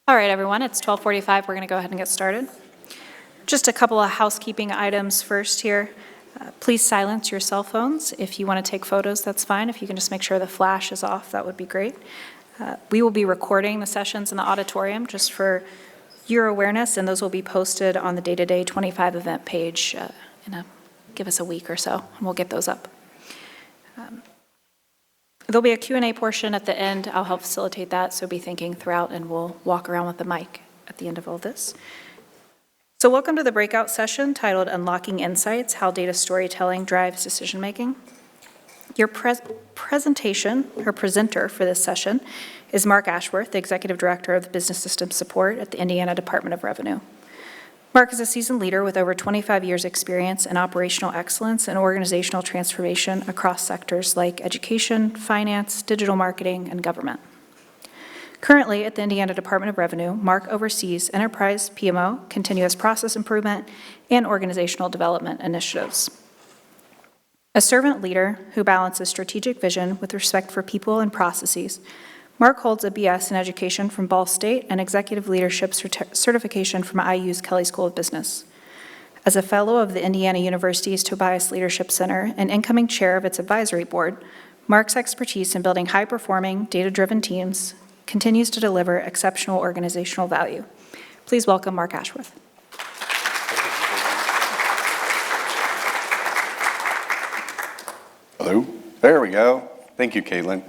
All right, everyone, it's 12:45. We're going to go ahead and get started. Just a couple of housekeeping items first here. Please silence your cell phones. If you want to take photos, that's fine. If you can just make sure the flash is off, that would be great. We will be recording the sessions in the auditorium just for your awareness, and those will be posted on the Day-to-Day 25 event page give us a week or so, and we'll get those up. There'll be a Q&A portion at the end. I'll help facilitate that, so be thinking throughout, and we'll walk around with the mic at the end of all this. So welcome to the breakout session titled Unlocking Insights, How Data Storytelling Drives Decision-Making. Your presentation, or presenter for this session, is Mark Ashworth, the Executive Director of Business Systems Support at the Indiana Department of Revenue. Mark is a seasoned leader with over 25 years' experience in operational excellence and organizational transformation across sectors like education, finance, digital marketing, and government. Currently, at the Indiana Department of Revenue, Mark oversees enterprise PMO, continuous process improvement, and organizational development initiatives. A servant leader who balances strategic vision with respect for people and processes, Mark holds a BS in Education from Ball State and Executive Leadership Certification from IU's Kelley School of Business. As a fellow of the Indiana University's Tobias Leadership Center and incoming chair of its advisory board, Mark's expertise in building high-performing, data-driven teams continues to deliver exceptional organizational value. Please welcome Mark Ashworth. Hello. There we go. Thank you, Caitlin.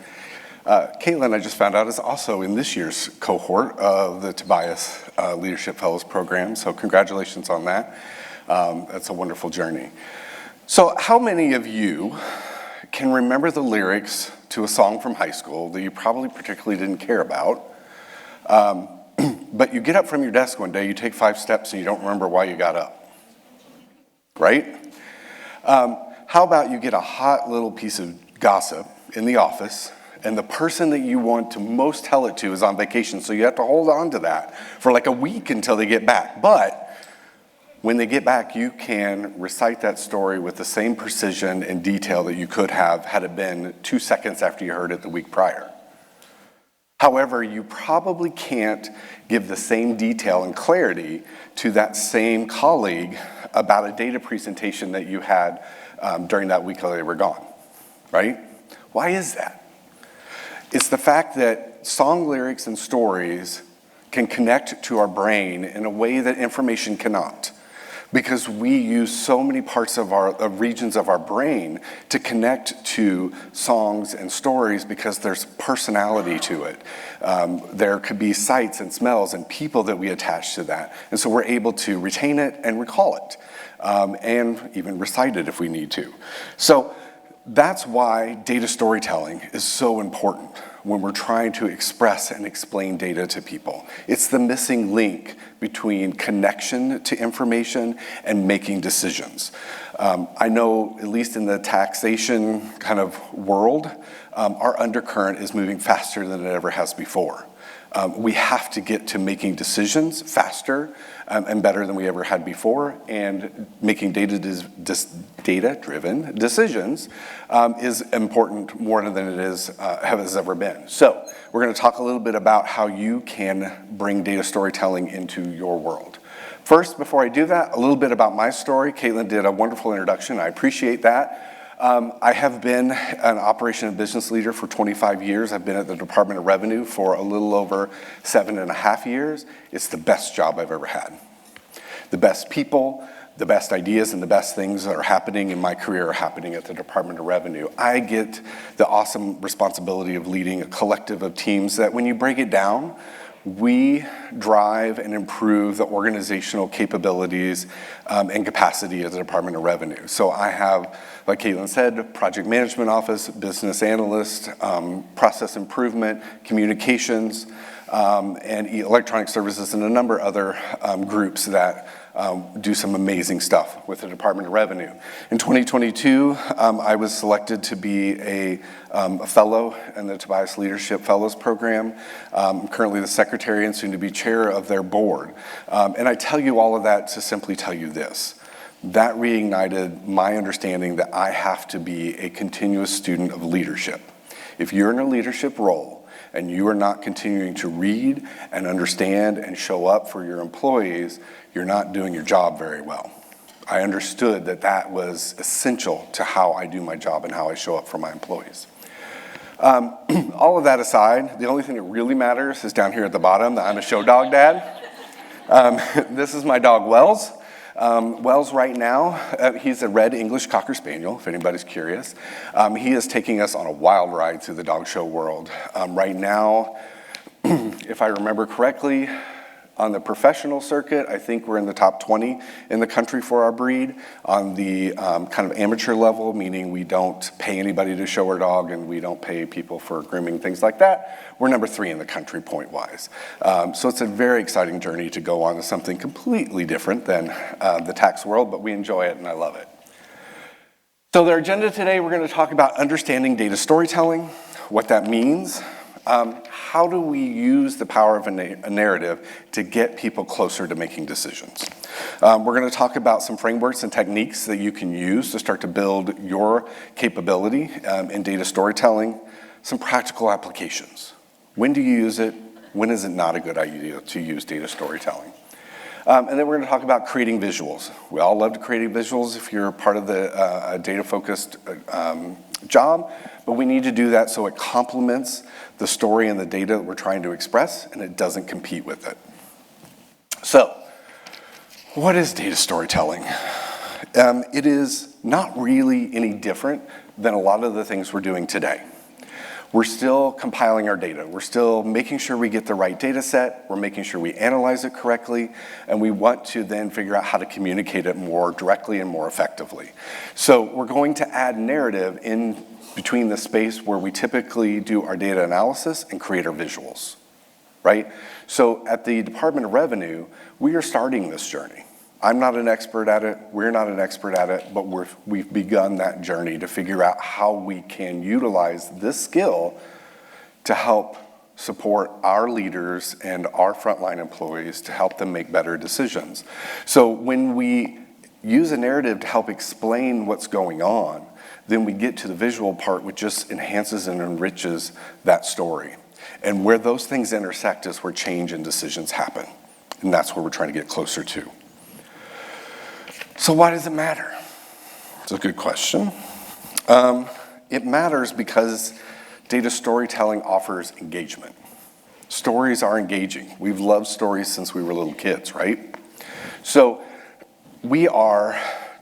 Caitlin, I just found out, is also in this year's cohort of the Tobias Leadership Fellows Program, so congratulations on that. That's a wonderful journey. So how many of you can remember the lyrics to a song from high school that you probably particularly didn't care about, but you get up from your desk one day, you take 5 steps, and you don't remember why you got up, right? How about you get a hot little piece of gossip in the office, and the person that you want to most tell it to is on vacation, so you have to hold on to that for like a week until they get back. But when they get back, you can recite that story with the same precision and detail that you could have had it been 2 seconds after you heard it the week prior. However, you probably can't give the same detail and clarity to that same colleague about a data presentation that you had during that week while they were gone, right? Why is that? It's the fact that song lyrics and stories can connect to our brain in a way that information cannot, because we use so many parts of our regions of our brain to connect to songs and stories because there's personality to it. There could be sights and smells and people that we attach to that, and so we're able to retain it and recall it, and even recite it if we need to. So that's why data storytelling is so important when we're trying to express and explain data to people. It's the missing link between connection to information and making decisions. I know, at least in the taxation kind of world, our undercurrent is moving faster than it ever has before. We have to get to making decisions faster and better than we ever had before, and making data-driven decisions is important more than it has ever been. So we're going to talk a little bit about how you can bring data storytelling into your world. First, before I do that, a little bit about my story. Caitlin did a wonderful introduction. I appreciate that. I have been an operation and business leader for 25 years. I've been at the Department of Revenue for a little over 7.5 years. It's the best job I've ever had. The best people, the best ideas, and the best things that are happening in my career are happening at the Department of Revenue. I get the awesome responsibility of leading a collective of teams that, when you break it down, we drive and improve the organizational capabilities and capacity of the Department of Revenue. So I have, like Caitlin said, project management office, business analyst, process improvement, communications, and electronic services, and a number of other groups that do some amazing stuff with the Department of Revenue. In 2022, I was selected to be a fellow in the Tobias Leadership Fellows Program. I'm currently the secretary and soon to be chair of their board. And I tell you all of that to simply tell you this. That reignited my understanding that I have to be a continuous student of leadership. If you're in a leadership role and you are not continuing to read and understand and show up for your employees, you're not doing your job very well. I understood that that was essential to how I do my job and how I show up for my employees. All of that aside, the only thing that really matters is down here at the bottom, that I'm a show dog dad. This is my dog, Wells. Wells right now, he's a red English Cocker Spaniel, if anybody's curious. He is taking us on a wild ride through the dog show world. Right now, if I remember correctly, on the professional circuit, I think we're in the top 20 in the country for our breed. On the kind of amateur level, meaning we don't pay anybody to show our dog and we don't pay people for grooming, things like that, we're number 3 in the country point-wise. So it's a very exciting journey to go on to something completely different than the tax world, but we enjoy it and I love it. So their agenda today, we're going to talk about understanding data storytelling, what that means. How do we use the power of a narrative to get people closer to making decisions? We're going to talk about some frameworks and techniques that you can use to start to build your capability in data storytelling, some practical applications. When do you use it? When is it not a good idea to use data storytelling? And then we're going to talk about creating visuals. We all love to create visuals if you're part of the data-focused job, but we need to do that so it complements the story and the data that we're trying to express, and it doesn't compete with it. So, what is data storytelling? It is not really any different than a lot of the things we're doing today. We're still compiling our data. We're still making sure we get the right data set. We're making sure we analyze it correctly, and we want to then figure out how to communicate it more directly and more effectively. So we're going to add narrative in between the space where we typically do our data analysis and create our visuals, right? So at the Department of Revenue, we are starting this journey. I'm not an expert at it, we're not an expert at it, but we've begun that journey to figure out how we can utilize this skill to help support our leaders and our frontline employees to help them make better decisions. So when we use a narrative to help explain what's going on, then we get to the visual part, which just enhances and enriches that story. And where those things intersect is where change and decisions happen. And that's where we're trying to get closer to. So why does it matter? It's a good question. It matters because data storytelling offers engagement. Stories are engaging. We've loved stories since we were little kids, right? So we are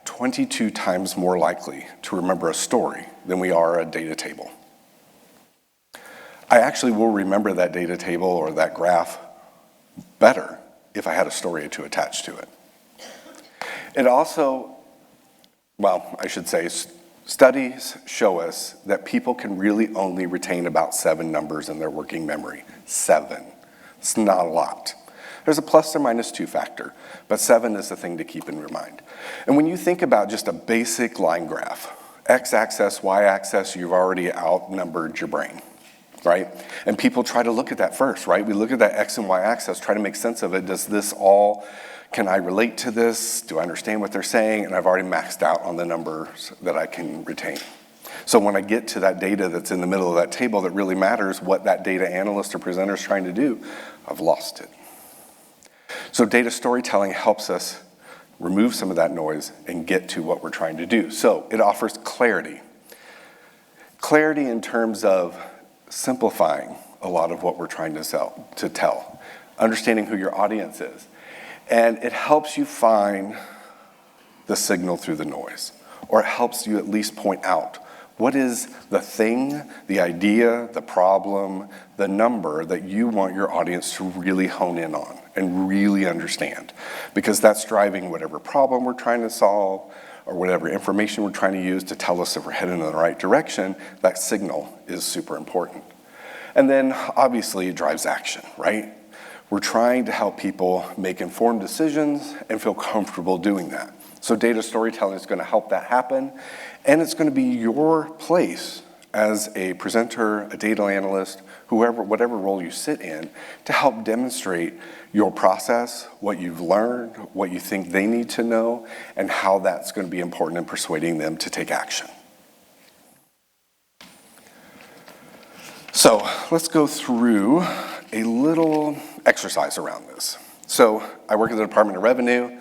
22 times more likely to remember a story than we are a data table. I actually will remember that data table or that graph better if I had a story to attach to it. It also, well, I should say, studies show us that people can really only retain about 7 numbers in their working memory. 7. It's not a lot. There's a plus or minus 2 factor, but 7 is the thing to keep in your mind. And when you think about just a basic line graph, x-axis, y-axis, you've already outnumbered your brain, right? And people try to look at that first, right? We look at that x and y-axis, try to make sense of it. Does this all, can I relate to this? Do I understand what they're saying? And I've already maxed out on the numbers that I can retain. So when I get to that data that's in the middle of that table that really matters, what that data analyst or presenter is trying to do, I've lost it. So data storytelling helps us remove some of that noise and get to what we're trying to do. So it offers clarity. Clarity in terms of simplifying a lot of what we're trying to tell, understanding who your audience is. And it helps you find the signal through the noise, or it helps you at least point out what is the thing, the idea, the problem, the number that you want your audience to really hone in on and really understand, because that's driving whatever problem we're trying to solve or whatever information we're trying to use to tell us if we're heading in the right direction. That signal is super important. And then obviously it drives action, right? We're trying to help people make informed decisions and feel comfortable doing that. So data storytelling is going to help that happen, and it's going to be your place as a presenter, a data analyst, whoever, whatever role you sit in, to help demonstrate your process, what you've learned, what you think they need to know, and how that's going to be important in persuading them to take action. So let's go through a little exercise around this. So I work in the Department of Revenue.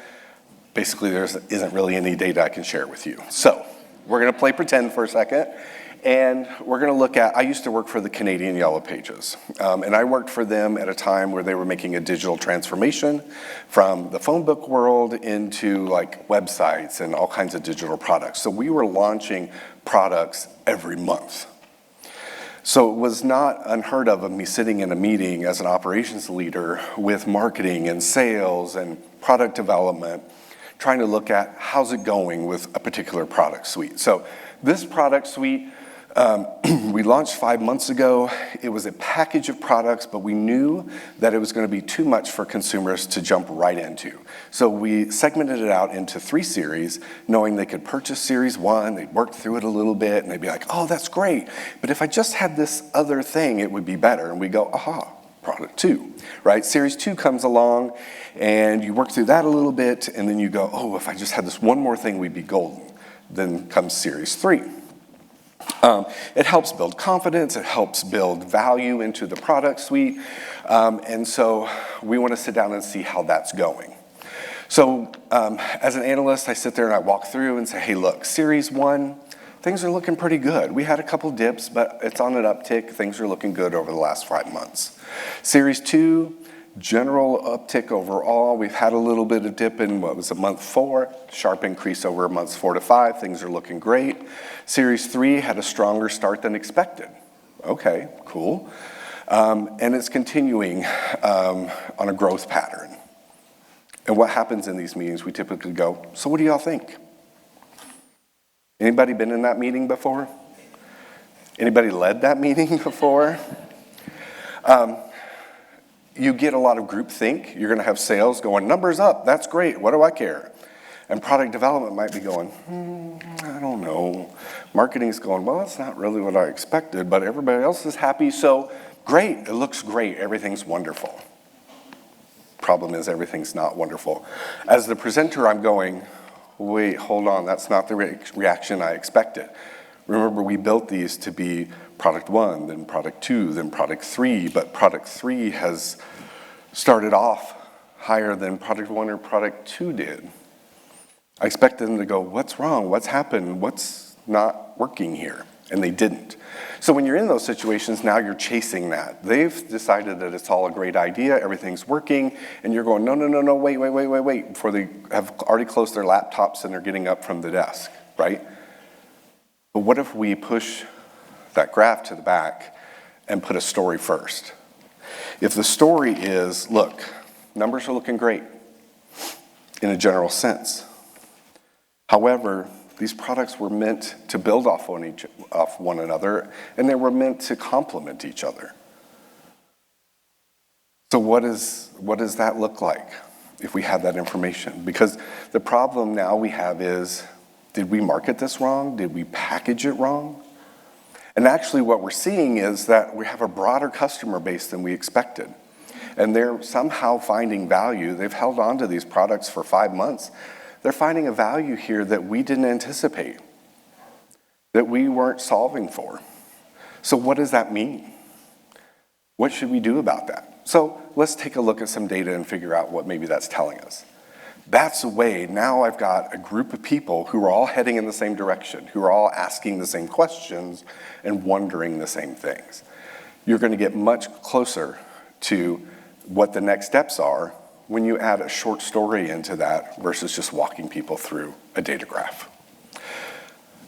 Basically, there isn't really any data I can share with you. So we're going to play pretend for a second, and we're going to look at, I used to work for the Canadian Yellow Pages, and I worked for them at a time where they were making a digital transformation from the phone book world into like websites and all kinds of digital products. So we were launching products every month. So it was not unheard of me sitting in a meeting as an operations leader with marketing and sales and product development, trying to look at how's it going with a particular product suite. So this product suite, we launched 5 months ago. It was a package of products, but we knew that it was going to be too much for consumers to jump right into. So we segmented it out into 3 series, knowing they could purchase series 1, they'd work through it a little bit, and they'd be like, oh, that's great. But if I just had this other thing, it would be better. And we go, aha, product 2, right? Series 2 comes along, and you work through that a little bit, and then you go, oh, if I just had this one more thing, we'd be golden. Then comes series 3. It helps build confidence, it helps build value into the product suite, and so we want to sit down and see how that's going. So as an analyst, I sit there and I walk through and say, hey, look, Series 1, things are looking pretty good. We had a couple dips, but it's on an uptick. Things are looking good over the last 5 months. Series 2, general uptick overall. We've had a little bit of dip in what was a month 4, sharp increase over months 4 to 5. Things are looking great. Series 3 had a stronger start than expected. Okay, cool. And it's continuing on a growth pattern. And what happens in these meetings, we typically go, so what do y'all think? Anybody been in that meeting before? Anybody led that meeting before? You get a lot of groupthink. You're going to have sales going, numbers up, that's great, what do I care? And product development might be going, I don't know. Marketing's going, well, that's not really what I expected, but everybody else is happy, so great, it looks great, everything's wonderful. Problem is, everything's not wonderful. As the presenter, I'm going, wait, hold on, that's not the reaction I expected. Remember, we built these to be product 1, then product 2, then product 3, but product 3 has started off higher than product 1 or product 2 did. I expected them to go, what's wrong? What's happened? What's not working here? And they didn't. So when you're in those situations, now you're chasing that. They've decided that it's all a great idea, everything's working, and you're going, no, wait, before they have already closed their laptops and they're getting up from the desk, right? But what if we push that graph to the back and put a story first? If the story is, look, numbers are looking great in a general sense. However, these products were meant to build off one another, and they were meant to complement each other. So what does that look like if we have that information? Because the problem now we have is, did we market this wrong? Did we package it wrong? And actually what we're seeing is that we have a broader customer base than we expected. And they're somehow finding value. They've held on to these products for 5 months. They're finding a value here that we didn't anticipate, that we weren't solving for. So what does that mean? What should we do about that? So let's take a look at some data and figure out what maybe that's telling us. That's a way, now I've got a group of people who are all heading in the same direction, who are all asking the same questions and wondering the same things. You're going to get much closer to what the next steps are when you add a short story into that versus just walking people through a data graph.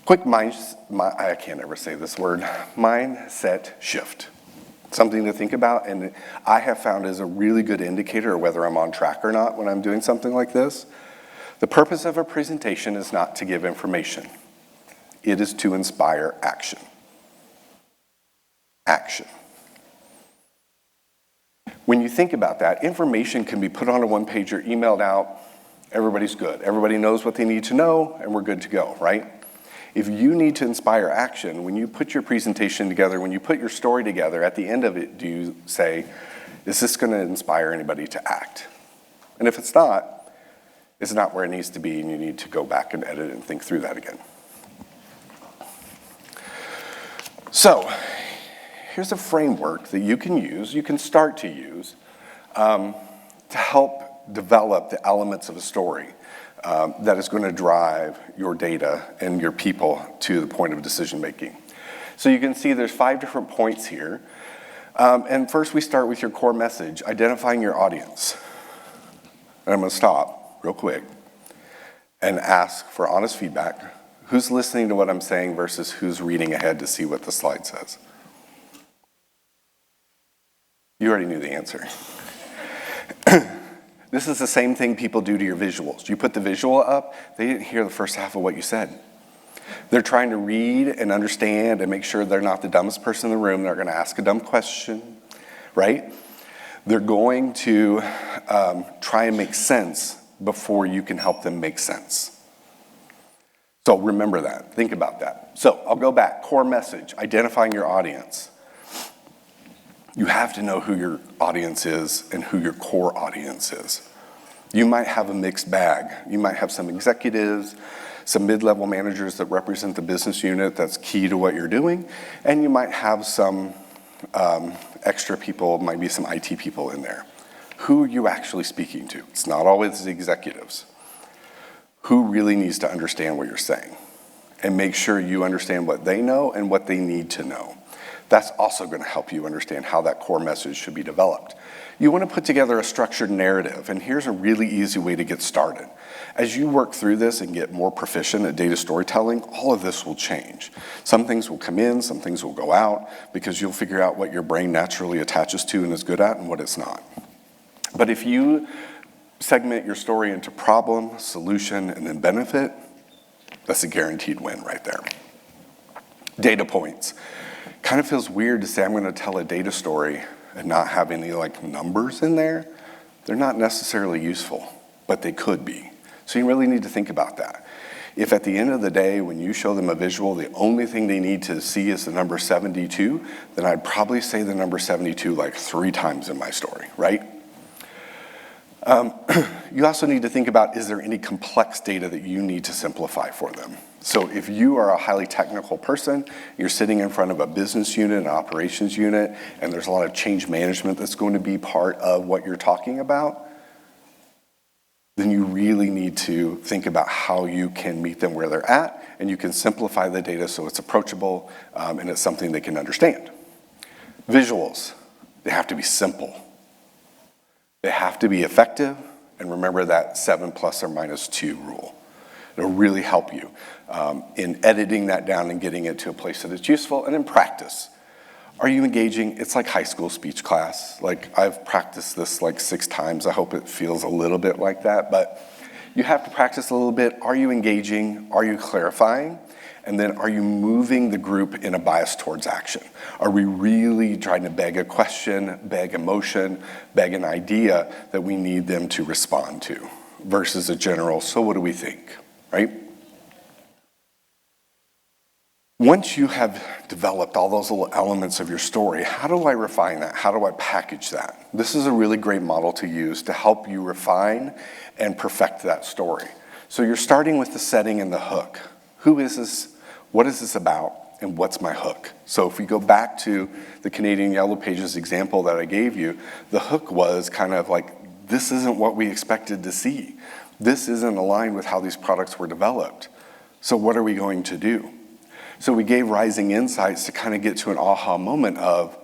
Quick I can't ever say this word, mindset shift. Something to think about, and I have found is a really good indicator of whether I'm on track or not when I'm doing something like this. The purpose of a presentation is not to give information. It is to inspire action. Action. When you think about that, information can be put on a one-pager, emailed out, everybody's good. Everybody knows what they need to know, and we're good to go, right? If you need to inspire action, when you put your presentation together, when you put your story together, at the end of it, do you say, is this going to inspire anybody to act? And if it's not where it needs to be, and you need to go back and edit and think through that again. So, here's a framework that you can start to use to help develop the elements of a story that is going to drive your data and your people to the point of decision making. So you can see there's 5 different points here. And first we start with your core message, identifying your audience. And I'm going to stop real quick and ask for honest feedback. Who's listening to what I'm saying versus who's reading ahead to see what the slide says? You already knew the answer. This is the same thing people do to your visuals. You put the visual up, they didn't hear the first half of what you said. They're trying to read and understand and make sure they're not the dumbest person in the room. They're going to ask a dumb question, right? They're going to try and make sense before you can help them make sense. So remember that. Think about that. So I'll go back. Core message, identifying your audience. You have to know who your audience is and who your core audience is. You might have a mixed bag. You might have some executives, some mid-level managers that represent the business unit that's key to what you're doing, and you might have some extra people, might be some IT people in there. Who are you actually speaking to? It's not always the executives. Who really needs to understand what you're saying? And make sure you understand what they know and what they need to know. That's also going to help you understand how that core message should be developed. You want to put together a structured narrative, and here's a really easy way to get started. As you work through this and get more proficient at data storytelling, all of this will change. Some things will come in, some things will go out, because you'll figure out what your brain naturally attaches to and is good at and what it's not. But if you segment your story into problem, solution, and then benefit, that's a guaranteed win right there. Data points. Kind of feels weird to say I'm going to tell a data story and not have any numbers in there. They're not necessarily useful, but they could be. So you really need to think about that. If at the end of the day, when you show them a visual, the only thing they need to see is the number 72, then I'd probably say the number 72 3 times in my story, right? You also need to think about, is there any complex data that you need to simplify for them? So if you are a highly technical person, you're sitting in front of a business unit, an operations unit, and there's a lot of change management that's going to be part of what you're talking about, then you really need to think about how you can meet them where they're at, and you can simplify the data so it's approachable and it's something they can understand. Visuals, they have to be simple. They have to be effective, and remember that 7 ± 2 rule. It'll really help you in editing that down and getting it to a place that it's useful. And in practice, are you engaging? It's like high school speech class. I've practiced this 6 times. I hope it feels a little bit like that, but you have to practice a little bit. Are you engaging? Are you clarifying? And then are you moving the group in a bias towards action? Are we really trying to beg a question, beg emotion, beg an idea that we need them to respond to versus a general, so what do we think, right? Once you have developed all those little elements of your story, how do I refine that? How do I package that? This is a really great model to use to help you refine and perfect that story. So you're starting with the setting and the hook. Who is this? What is this about? And what's my hook? So if we go back to the Canadian Yellow Pages example that I gave you, the hook was kind of this isn't what we expected to see. This isn't aligned with how these products were developed. So what are we going to do? So we gave Rising Insights to kind of get to an aha moment of,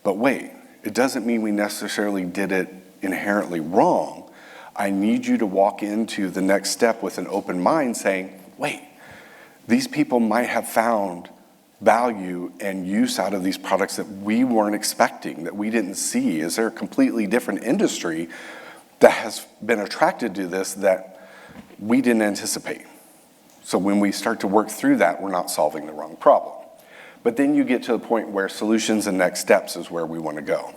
but wait, it doesn't mean we necessarily did it inherently wrong. I need you to walk into the next step with an open mind saying, wait, these people might have found value and use out of these products that we weren't expecting, that we didn't see. Is there a completely different industry that has been attracted to this that we didn't anticipate? So when we start to work through that, we're not solving the wrong problem. But then you get to the point where solutions and next steps is where we want to go.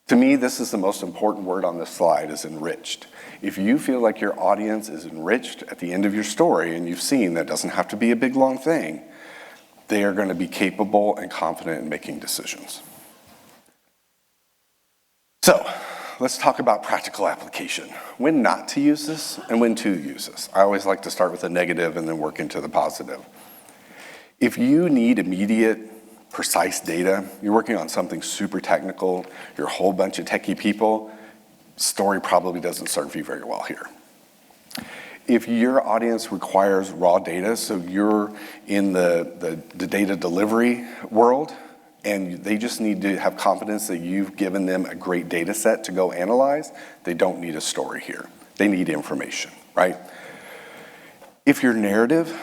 To me, this is the most important word on this slide, is enriched. If you feel like your audience is enriched at the end of your story, and you've seen that doesn't have to be a big, long thing, they are going to be capable and confident in making decisions. So let's talk about practical application. When not to use this and when to use this. I always like to start with the negative and then work into the positive. If you need immediate precise data, you're working on something super technical, you're a whole bunch of techie people, story probably doesn't serve you very well here. If your audience requires raw data, so you're in the data delivery world, and they just need to have confidence that you've given them a great data set to go analyze, they don't need a story here. They need information, right? If your narrative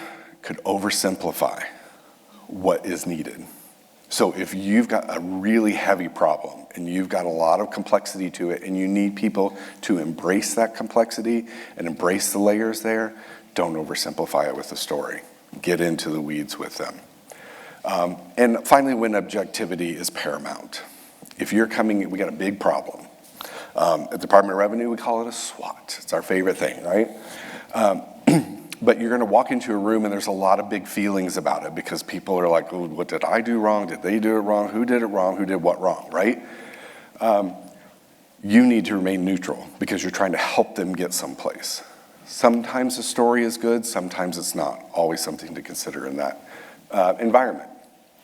could oversimplify what is needed. So if you've got a really heavy problem and you've got a lot of complexity to it and you need people to embrace that complexity and embrace the layers there, don't oversimplify it with a story. Get into the weeds with them. And finally, when objectivity is paramount. If you're coming, we got a big problem. At the Department of Revenue, we call it a SWOT. It's our favorite thing, right? But you're going to walk into a room and there's a lot of big feelings about it because people are like, oh, what did I do wrong? Did they do it wrong? Who did it wrong? Who did what wrong, right? You need to remain neutral because you're trying to help them get someplace. Sometimes a story is good, sometimes it's not. Always something to consider in that environment.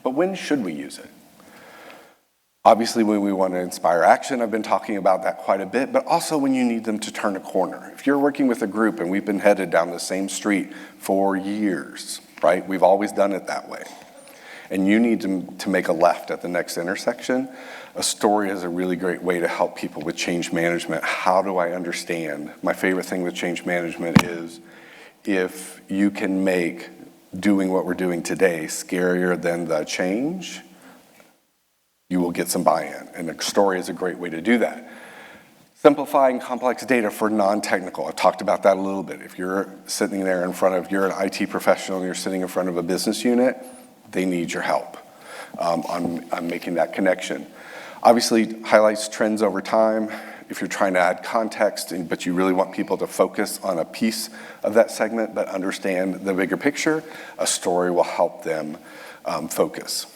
But when should we use it? Obviously, when we want to inspire action, I've been talking about that quite a bit, but also when you need them to turn a corner. If you're working with a group and we've been headed down the same street for years, right? We've always done it that way. And you need to make a left at the next intersection. A story is a really great way to help people with change management. How do I understand? My favorite thing with change management is if you can make doing what we're doing today scarier than the change, you will get some buy-in, and a story is a great way to do that. Simplifying complex data for non-technical, I talked about that a little bit. If you're sitting there in front of, you're an IT professional and you're sitting in front of a business unit, they need your help on making that connection. Obviously, highlights trends over time. If you're trying to add context, but you really want people to focus on a piece of that segment but understand the bigger picture, a story will help them focus.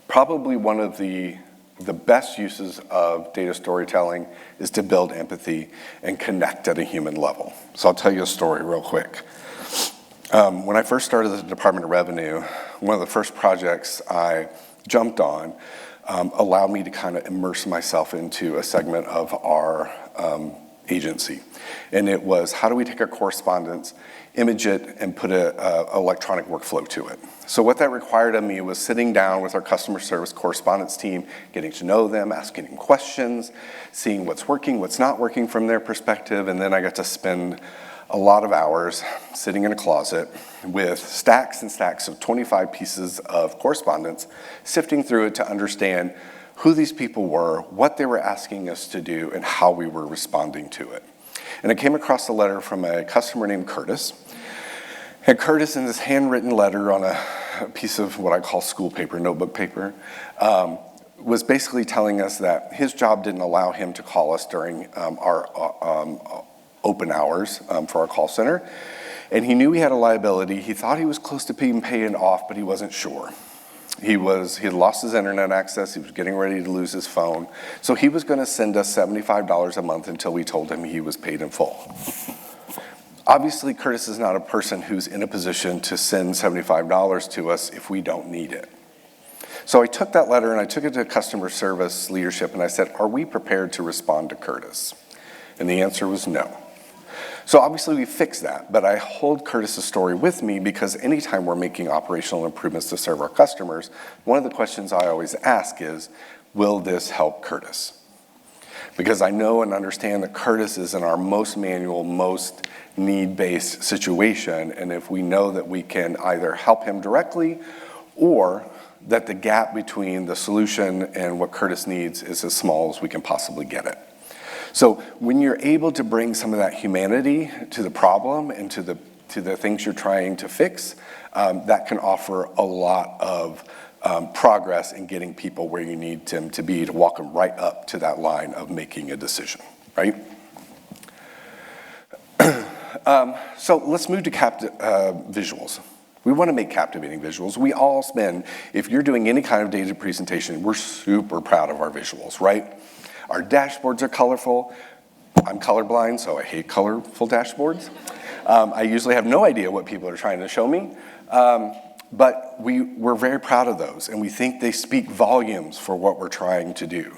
Probably one of the best uses of data storytelling is to build empathy and connect at a human level. So I'll tell you a story real quick. When I first started at the Department of Revenue, one of the first projects I jumped on allowed me to kind of immerse myself into a segment of our agency. And it was, how do we take our correspondence, image it, and put an electronic workflow to it? So what that required of me was sitting down with our customer service correspondence team, getting to know them, asking them questions, seeing what's working, what's not working from their perspective, and then I got to spend a lot of hours sitting in a closet with stacks and stacks of 25 pieces of correspondence, sifting through it to understand who these people were, what they were asking us to do, and how we were responding to it. And I came across a letter from a customer named Curtis. And Curtis, in this handwritten letter on a piece of what I call school paper, notebook paper, was basically telling us that his job didn't allow him to call us during our open hours for our call center. And he knew he had a liability. He thought he was close to being paid off, but he wasn't sure. He had lost his internet access. He was getting ready to lose his phone. So he was going to send us $75 a month until we told him he was paid in full. Obviously, Curtis is not a person who's in a position to send $75 to us if we don't need it. So I took that letter and I took it to customer service leadership and I said, are we prepared to respond to Curtis? And the answer was no. So obviously we fixed that, but I hold Curtis's story with me because anytime we're making operational improvements to serve our customers, one of the questions I always ask is, will this help Curtis? Because I know and understand that Curtis is in our most manual, most need-based situation, and if we know that we can either help him directly or that the gap between the solution and what Curtis needs is as small as we can possibly get it. So when you're able to bring some of that humanity to the problem and to the things you're trying to fix, that can offer a lot of progress in getting people where you need them to be to walk them right up to that line of making a decision, right? So let's move to visuals. We want to make captivating visuals. We all spend, if you're doing any kind of data presentation, we're super proud of our visuals, right? Our dashboards are colorful. I'm colorblind, so I hate colorful dashboards. I usually have no idea what people are trying to show me. But we're very proud of those, and we think they speak volumes for what we're trying to do.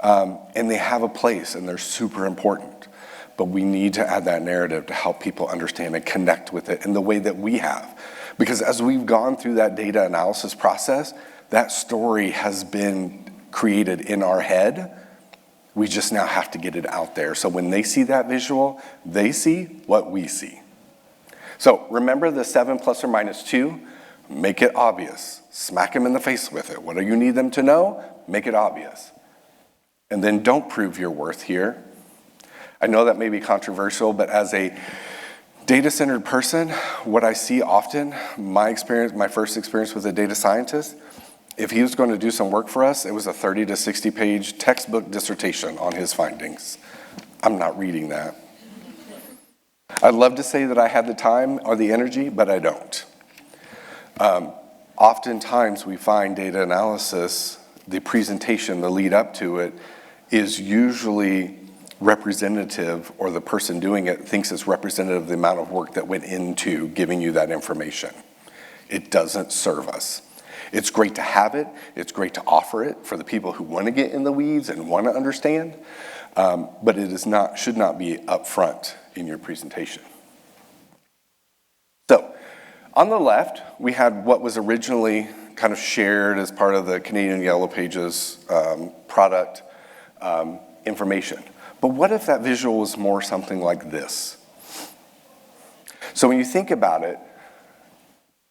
And they have a place, and they're super important. But we need to add that narrative to help people understand and connect with it in the way that we have. Because as we've gone through that data analysis process, that story has been created in our head. We just now have to get it out there. So when they see that visual, they see what we see. So remember the 7 plus or minus 2? Make it obvious. Smack them in the face with it. What do you need them to know? Make it obvious. And then don't prove your worth here. I know that may be controversial, but as a data-centered person, what I see often, my first experience with a data scientist, if he was going to do some work for us, it was a 30 to 60 page textbook dissertation on his findings. I'm not reading that. I'd love to say that I had the time or the energy, but I don't. Oftentimes we find data analysis, the presentation, the lead up to it, is usually representative, or the person doing it thinks it's representative of the amount of work that went into giving you that information. It doesn't serve us. It's great to have it. It's great to offer it for the people who want to get in the weeds and want to understand, but it should not be up front in your presentation. So, on the left, we had what was originally kind of shared as part of the Canadian Yellow Pages product information. But what if that visual was more something like this? So when you think about it,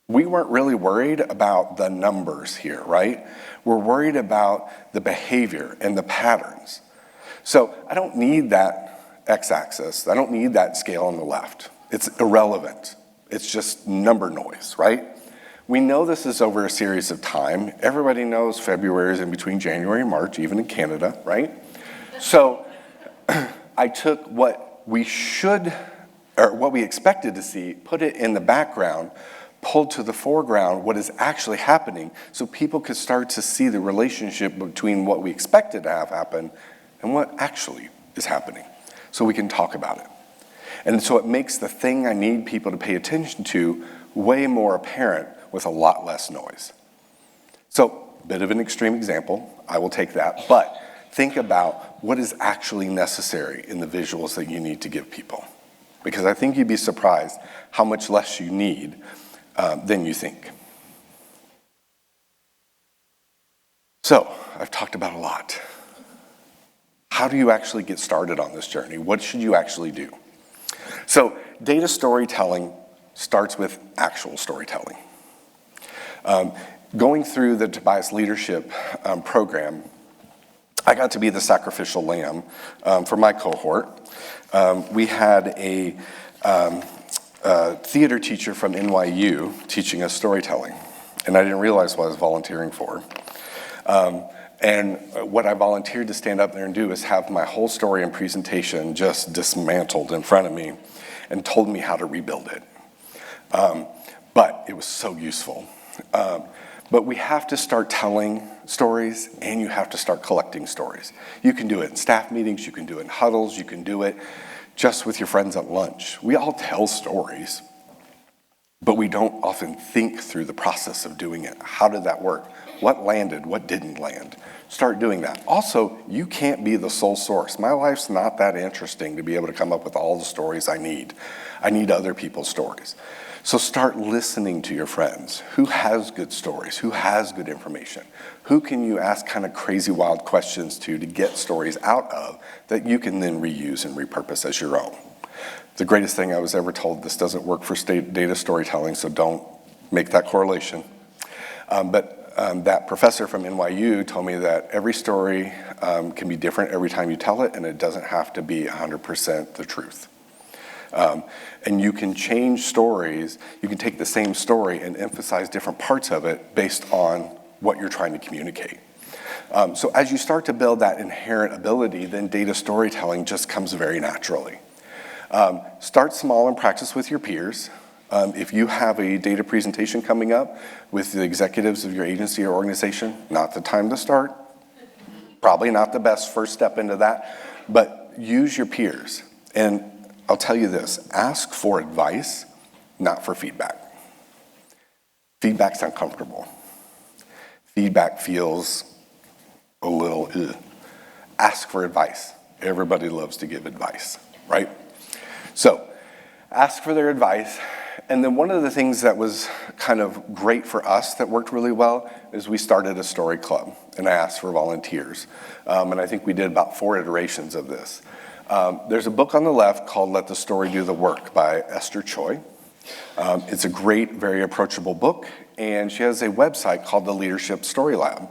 we weren't really worried about the numbers here, right? We're worried about the behavior and the patterns. So I don't need that x-axis. I don't need that scale on the left. It's irrelevant. It's just number noise, right? We know this is over a series of time. Everybody knows February is in between January and March, even in Canada, right? So I took what we expected to see, put it in the background, pulled to the foreground what is actually happening, so people could start to see the relationship between what we expected to have happen and what actually is happening, so we can talk about it. And so it makes the thing I need people to pay attention to way more apparent with a lot less noise. So, a bit of an extreme example, I will take that, but think about what is actually necessary in the visuals that you need to give people. Because I think you'd be surprised how much less you need than you think. So, I've talked about a lot. How do you actually get started on this journey? What should you actually do? So, data storytelling starts with actual storytelling. Going through the Tobias Leadership program, I got to be the sacrificial lamb for my cohort. We had a theater teacher from NYU teaching us storytelling, and I didn't realize what I was volunteering for. And what I volunteered to stand up there and do is have my whole story and presentation just dismantled in front of me and told me how to rebuild it. But it was so useful. But we have to start telling stories, and you have to start collecting stories. You can do it in staff meetings, you can do it in huddles, you can do it just with your friends at lunch. We all tell stories, but we don't often think through the process of doing it. How did that work? What landed? What didn't land? Start doing that. Also, you can't be the sole source. My life's not that interesting to be able to come up with all the stories I need. I need other people's stories. So start listening to your friends. Who has good stories? Who has good information? Who can you ask kind of crazy, wild questions to get stories out of that you can then reuse and repurpose as your own? The greatest thing I was ever told, this doesn't work for data storytelling, so don't make that correlation. But that professor from NYU told me that every story can be different every time you tell it, and it doesn't have to be 100% the truth. And you can change stories. You can take the same story and emphasize different parts of it based on what you're trying to communicate. So as you start to build that inherent ability, then data storytelling just comes very naturally. Start small and practice with your peers. If you have a data presentation coming up with the executives of your agency or organization, not the time to start. Probably not the best first step into that, but use your peers. And I'll tell you this, ask for advice, not for feedback. Feedback's uncomfortable. Feedback feels a little, ugh. Ask for advice. Everybody loves to give advice, right? So, ask for their advice. And then one of the things that was kind of great for us that worked really well is we started a story club, and I asked for volunteers. And I think we did about 4 iterations of this. There's a book on the left called Let the Story Do the Work by Esther Choi. It's a great, very approachable book, and she has a website called the Leadership Story Lab.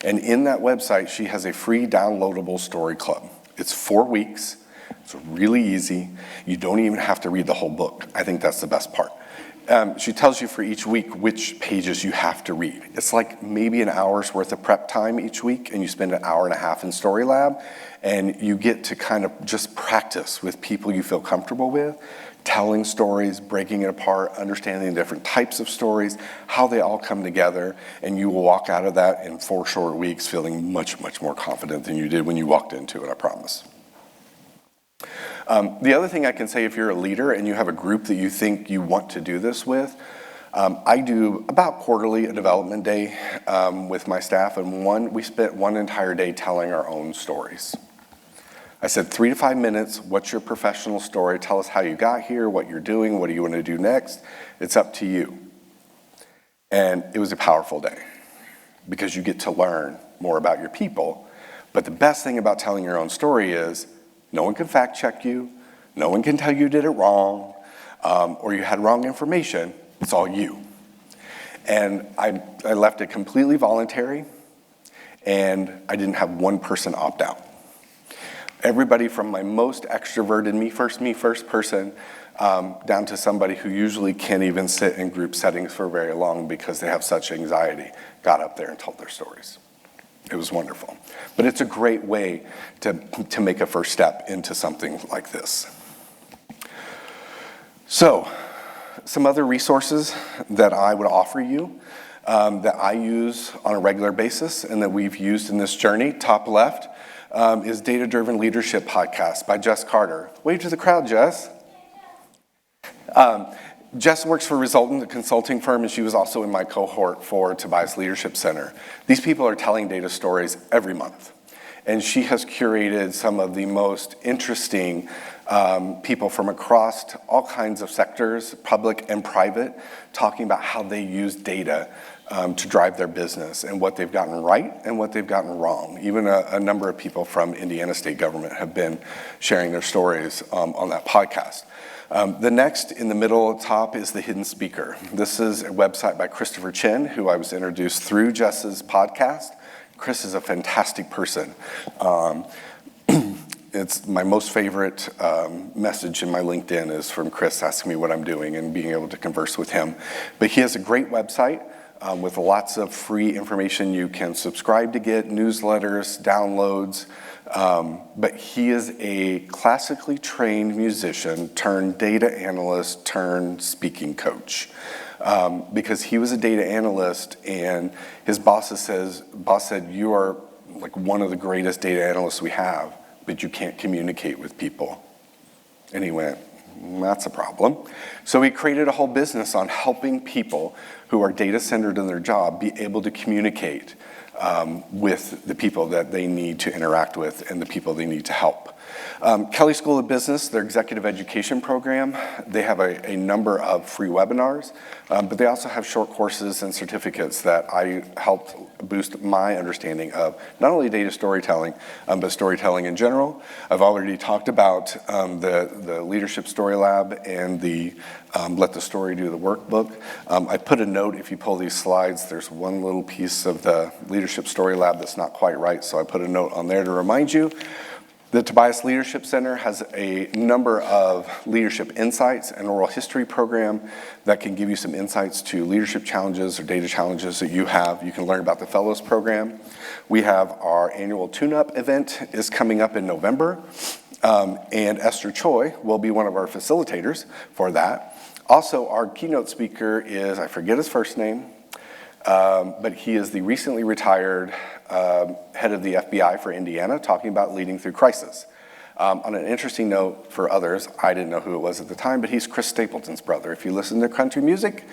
And in that website, she has a free downloadable story club. It's 4 weeks. It's really easy. You don't even have to read the whole book. I think that's the best part. She tells you for each week which pages you have to read. It's like maybe an hour's worth of prep time each week, and you spend an hour and a half in Story Lab, and you get to kind of just practice with people you feel comfortable with, telling stories, breaking it apart, understanding the different types of stories, how they all come together, and you will walk out of that in 4 short weeks feeling much, much more confident than you did when you walked into it, I promise. The other thing I can say, if you're a leader and you have a group that you think you want to do this with, I do about quarterly a development day with my staff, and we spent 1 entire day telling our own stories. I said 3 to 5 minutes, what's your professional story? Tell us how you got here, what you're doing, what do you want to do next? It's up to you. And it was a powerful day because you get to learn more about your people. But the best thing about telling your own story is no one can fact check you, no one can tell you did it wrong, or you had wrong information. It's all you. And I left it completely voluntary, and I didn't have one person opt out. Everybody from my most extroverted me first person down to somebody who usually can't even sit in group settings for very long because they have such anxiety got up there and told their stories. It was wonderful. But it's a great way to make a first step into something like this. So, some other resources that I would offer you that I use on a regular basis and that we've used in this journey, top left, is Data Driven Leadership Podcast by Jess Carter. Wave to the crowd, Jess. Jess works for Resultant, a consulting firm, and she was also in my cohort for Tobias Leadership Center. These people are telling data stories every month, and she has curated some of the most interesting people from across all kinds of sectors, public and private, talking about how they use data to drive their business and what they've gotten right and what they've gotten wrong. Even a number of people from Indiana State Government have been sharing their stories on that podcast. The next in the middle top is The Hidden Speaker. This is a website by Christopher Chin, who I was introduced through Jess's podcast. Chris is a fantastic person. It's my most favorite message in my LinkedIn is from Chris asking me what I'm doing and being able to converse with him. But he has a great website with lots of free information you can subscribe to get, newsletters, downloads. But he is a classically trained musician turned data analyst turned speaking coach. Because he was a data analyst and his boss said, you are like one of the greatest data analysts we have, but you can't communicate with people. And he went, that's a problem. So he created a whole business on helping people who are data-centered in their job be able to communicate with the people that they need to interact with and the people they need to help. Kelley School of Business, their executive education program, they have a number of free webinars, but they also have short courses and certificates that I helped boost my understanding of not only data storytelling, but storytelling in general. I've already talked about the Leadership Story Lab and the Let the Story Do the Workbook. I put a note, if you pull these slides, there's one little piece of the Leadership Story Lab that's not quite right, so I put a note on there to remind you. The Tobias Leadership Center has a number of leadership insights and oral history program that can give you some insights to leadership challenges or data challenges that you have. You can learn about the Fellows Program. We have our annual tune-up event is coming up in November, and Esther Choi will be one of our facilitators for that. Also, our keynote speaker is, I forget his first name, but he is the recently retired head of the FBI for Indiana, talking about leading through crisis. On an interesting note for others, I didn't know who it was at the time, but he's Chris Stapleton's brother. If you listen to country music,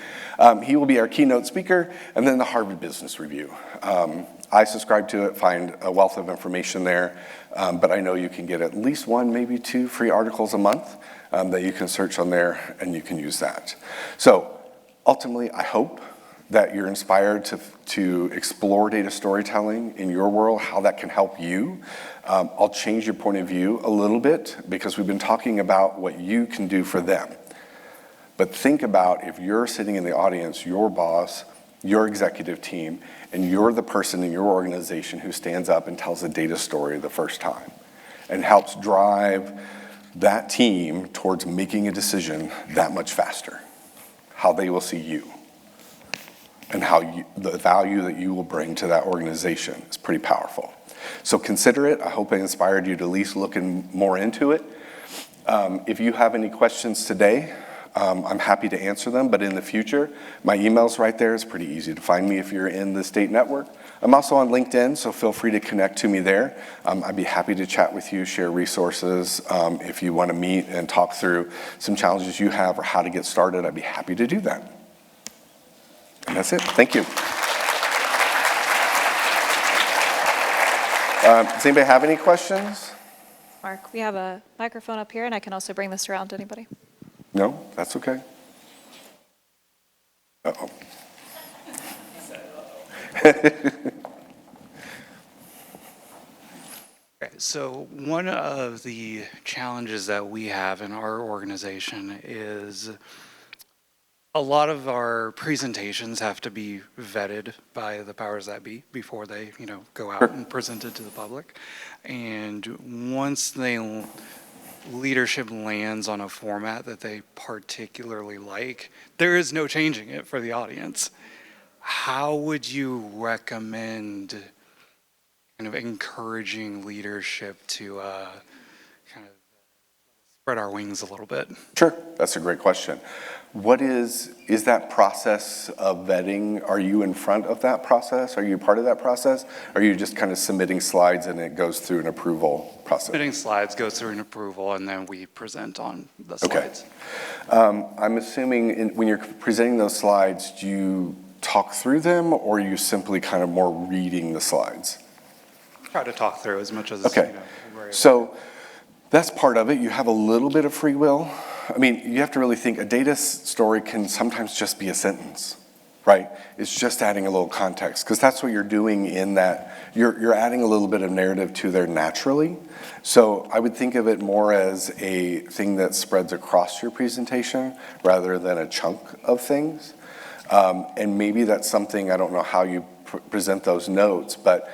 he will be our keynote speaker, and then the Harvard Business Review. I subscribe to it, find a wealth of information there, but I know you can get at least one, maybe two free articles a month that you can search on there, and you can use that. So ultimately, I hope that you're inspired to explore data storytelling in your world, how that can help you. I'll change your point of view a little bit because we've been talking about what you can do for them. But think about if you're sitting in the audience, your boss, your executive team, and you're the person in your organization who stands up and tells a data story the first time and helps drive that team towards making a decision that much faster, how they will see you. And how the value that you will bring to that organization is pretty powerful. So consider it. I hope I inspired you to at least look more into it. If you have any questions today, I'm happy to answer them, but in the future, my email's right there. It's pretty easy to find me if you're in the state network. I'm also on LinkedIn, so feel free to connect to me there. I'd be happy to chat with you, share resources. If you want to meet and talk through some challenges you have or how to get started, I'd be happy to do that. And that's it. Thank you. Does anybody have any questions? Mark, we have a microphone up here, and I can also bring this around to anybody. No? That's okay. Uh-oh. Okay, so one of the challenges that we have in our organization is a lot of our presentations have to be vetted by the powers that be before they, go out and present it to the public. And once leadership lands on a format that they particularly like, there is no changing it for the audience. How would you recommend kind of encouraging leadership to kind of spread our wings a little bit? Sure, that's a great question. What is that process of vetting? Are you in front of that process? Are you part of that process? Or are you just kind of submitting slides and it goes through an approval process? Submitting slides goes through an approval and then we present on the slides. Okay. I'm assuming when you're presenting those slides, do you talk through them or are you simply kind of more reading the slides? Try to talk through as much as, Okay. So that's part of it. You have a little bit of free will. I mean, you have to really think a data story can sometimes just be a sentence, right? It's just adding a little context because that's what you're doing in that. You're adding a little bit of narrative to there naturally. So I would think of it more as a thing that spreads across your presentation rather than a chunk of things. And maybe that's something, I don't know how you present those notes, but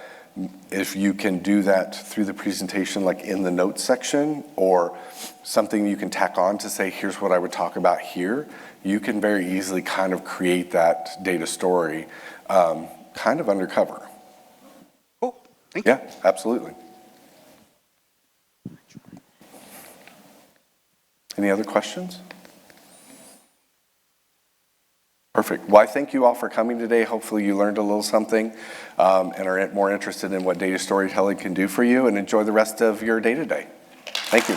if you can do that through the presentation, like in the notes section, or something you can tack on to say, here's what I would talk about here, you can very easily kind of create that data story kind of undercover. Cool, thank you. Yeah, absolutely. Any other questions? Perfect. Well, I thank you all for coming today. Hopefully you learned a little something and are more interested in what data storytelling can do for you, and enjoy the rest of your day today. Thank you.